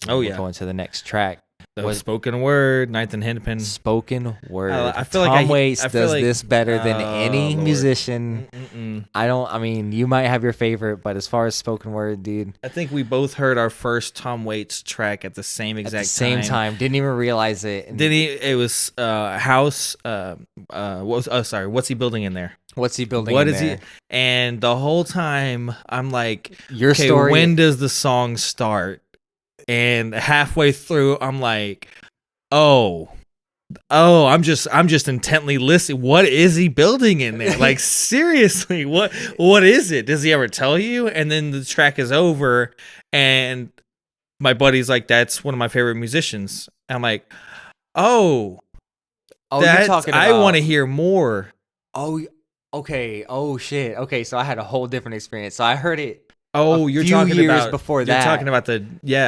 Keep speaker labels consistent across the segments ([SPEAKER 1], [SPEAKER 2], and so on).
[SPEAKER 1] Oh
[SPEAKER 2] We're
[SPEAKER 1] yeah,
[SPEAKER 2] going to the next track.
[SPEAKER 1] the spoken word, Ninth and Hennepin.
[SPEAKER 2] Spoken word.
[SPEAKER 1] I feel
[SPEAKER 2] Tom
[SPEAKER 1] like
[SPEAKER 2] Waits
[SPEAKER 1] I feel
[SPEAKER 2] does
[SPEAKER 1] like,
[SPEAKER 2] this better than
[SPEAKER 1] oh,
[SPEAKER 2] any
[SPEAKER 1] Lord.
[SPEAKER 2] musician.
[SPEAKER 1] Mm-mm-mm.
[SPEAKER 2] I mean, you might have your favorite, but as far as spoken word, dude,
[SPEAKER 1] I think we both heard our first Tom Waits track at the same
[SPEAKER 2] at
[SPEAKER 1] exact
[SPEAKER 2] the same time, didn't even realize it. And
[SPEAKER 1] Did he? It was house. What was? Oh, sorry. What's he building in there?
[SPEAKER 2] what's he building
[SPEAKER 1] What
[SPEAKER 2] in
[SPEAKER 1] is
[SPEAKER 2] there?
[SPEAKER 1] he? And the whole time I'm like,
[SPEAKER 2] Your
[SPEAKER 1] okay,
[SPEAKER 2] story.
[SPEAKER 1] when does the song start? And halfway through, I'm like, oh, I'm just intently listening. What is he building in there? Like, seriously, what is it? Does he ever tell you? And then the track is over, and my buddy's like, that's one of my favorite musicians. And I'm like, oh,
[SPEAKER 2] You're talking about.
[SPEAKER 1] I want to hear more.
[SPEAKER 2] Oh, okay. Oh shit. Okay, so I had a whole different experience. So I heard it.
[SPEAKER 1] Oh,
[SPEAKER 2] a
[SPEAKER 1] you're
[SPEAKER 2] few
[SPEAKER 1] talking
[SPEAKER 2] years
[SPEAKER 1] about
[SPEAKER 2] before that.
[SPEAKER 1] You're talking about the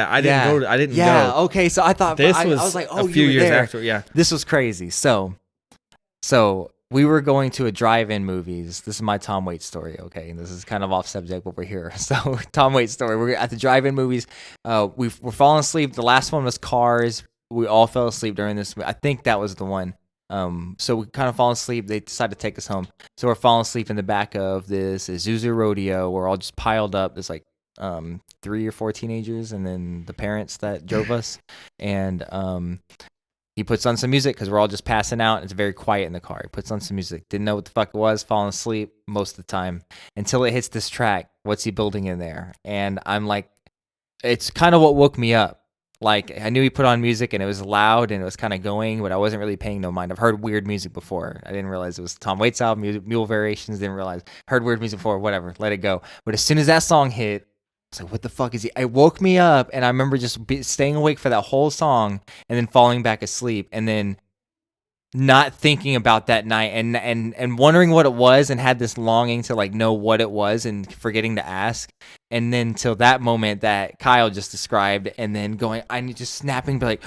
[SPEAKER 1] I didn't
[SPEAKER 2] Yeah.
[SPEAKER 1] go.
[SPEAKER 2] Okay. So I thought
[SPEAKER 1] This
[SPEAKER 2] I
[SPEAKER 1] was
[SPEAKER 2] was like, oh,
[SPEAKER 1] a few
[SPEAKER 2] you were
[SPEAKER 1] years
[SPEAKER 2] there.
[SPEAKER 1] after. Yeah.
[SPEAKER 2] This was crazy. So we were going to a drive-in movies. This is my Tom Waits story. Okay, and this is kind of off subject, but we're here. So Tom Waits story. We're at the drive-in movies. We're falling asleep. The last one was Cars. We all fell asleep during this. I think that was the one. So we kind of falling asleep. They decided to take us home. So we're falling asleep in the back of this Isuzu Rodeo. We're all just piled up. There's like 3 or 4 teenagers, and then the parents that drove us. And he puts on some music because we're all just passing out. It's very quiet in the car. He puts on some music. Didn't know what the fuck it was. Falling asleep most of the time until it hits this track. What's he building in there? And I'm like, it's kind of what woke me up. Like, I knew he put on music and it was loud and it was kind of going, but I wasn't really paying no mind. I've heard weird music before. I didn't realize it was Tom Waits' album, Mule Variations. Didn't realize. Heard weird music before, whatever. Let it go. But as soon as that song hit, I was like, what the fuck is he? It woke me up, and I remember just staying awake for that whole song and then falling back asleep and then not thinking about that night and wondering what it was and had this longing to like know what it was and forgetting to ask. And then till that moment that Kyle just described, and then going, I need just snapping, but like,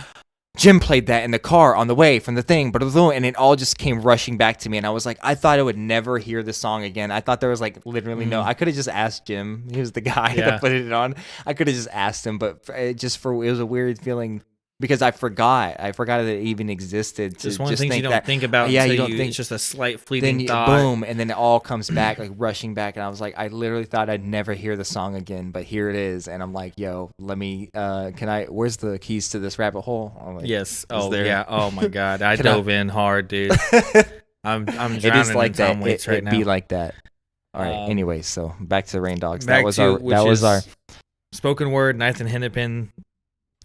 [SPEAKER 2] Jim played that in the car on the way from the thing, and it all just came rushing back to me. And I was like, I thought I would never hear this song again. I thought there was like literally no, I could have just asked Jim. He was the guy that put it on. I could have just asked him, but it was a weird feeling because I forgot that it even existed.
[SPEAKER 1] Just one of the things you don't think about.
[SPEAKER 2] Yeah,
[SPEAKER 1] until
[SPEAKER 2] you don't think.
[SPEAKER 1] It's just a slight fleeting thought.
[SPEAKER 2] Boom, and then it all comes back, like rushing back. And I was like, I literally thought I'd never hear the song again, but here it is. And I'm like, yo, let me. Where's the keys to this rabbit hole? I'm like,
[SPEAKER 1] yes. Oh yeah. Oh my God. I dove in hard, dude. I'm drowning
[SPEAKER 2] it is like
[SPEAKER 1] in Tom
[SPEAKER 2] that.
[SPEAKER 1] Waits right now.
[SPEAKER 2] Be like that. All right. Anyway, so back to the Rain Dogs.
[SPEAKER 1] That
[SPEAKER 2] was our
[SPEAKER 1] spoken word. Ninth and Hennepin.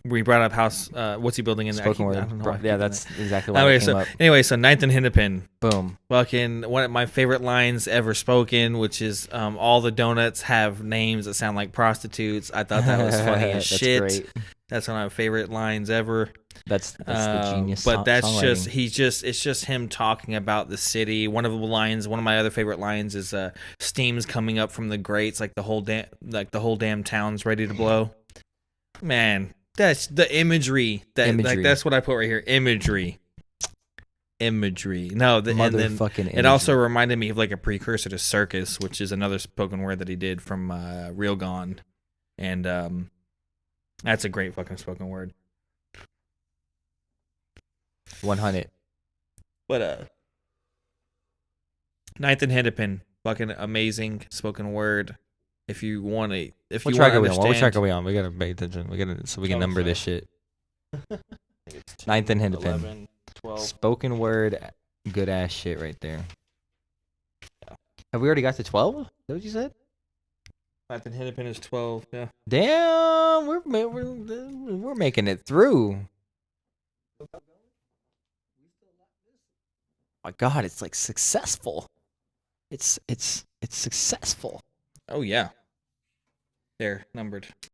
[SPEAKER 1] We brought up house. What's he building in there?
[SPEAKER 2] Spoken word. Yeah, that's exactly what came up.
[SPEAKER 1] Anyway, so Ninth and Hennepin.
[SPEAKER 2] Boom.
[SPEAKER 1] Fucking one of my favorite lines ever spoken, which is all the donuts have names that sound like prostitutes. I thought that was funny as shit.
[SPEAKER 2] Great.
[SPEAKER 1] That's one of my favorite lines ever.
[SPEAKER 2] That's the genius.
[SPEAKER 1] But that's it's just him talking about the city. One of my other favorite lines is steam's coming up from the grates, like the whole damn town's ready to blow. Man. That's the imagery. Like that's what I put right here. Imagery. No, it also reminded me of like a precursor to circus, which is another spoken word that he did from Real Gone, and that's a great fucking spoken word.
[SPEAKER 2] 100.
[SPEAKER 1] But Ninth and Hennepin, fucking amazing spoken word. If you want to,
[SPEAKER 2] what track are we on? We gotta pay attention. So we can number this shit. Ninth and Hennepin.
[SPEAKER 1] 11, 12.
[SPEAKER 2] Spoken word, good ass shit right there. Yeah. Have we already got to 12? Is that what you said?
[SPEAKER 1] Ninth and Hennepin is 12. Yeah.
[SPEAKER 2] Damn, we're making it through. My God, it's like successful. It's successful.
[SPEAKER 1] Oh yeah. They're numbered.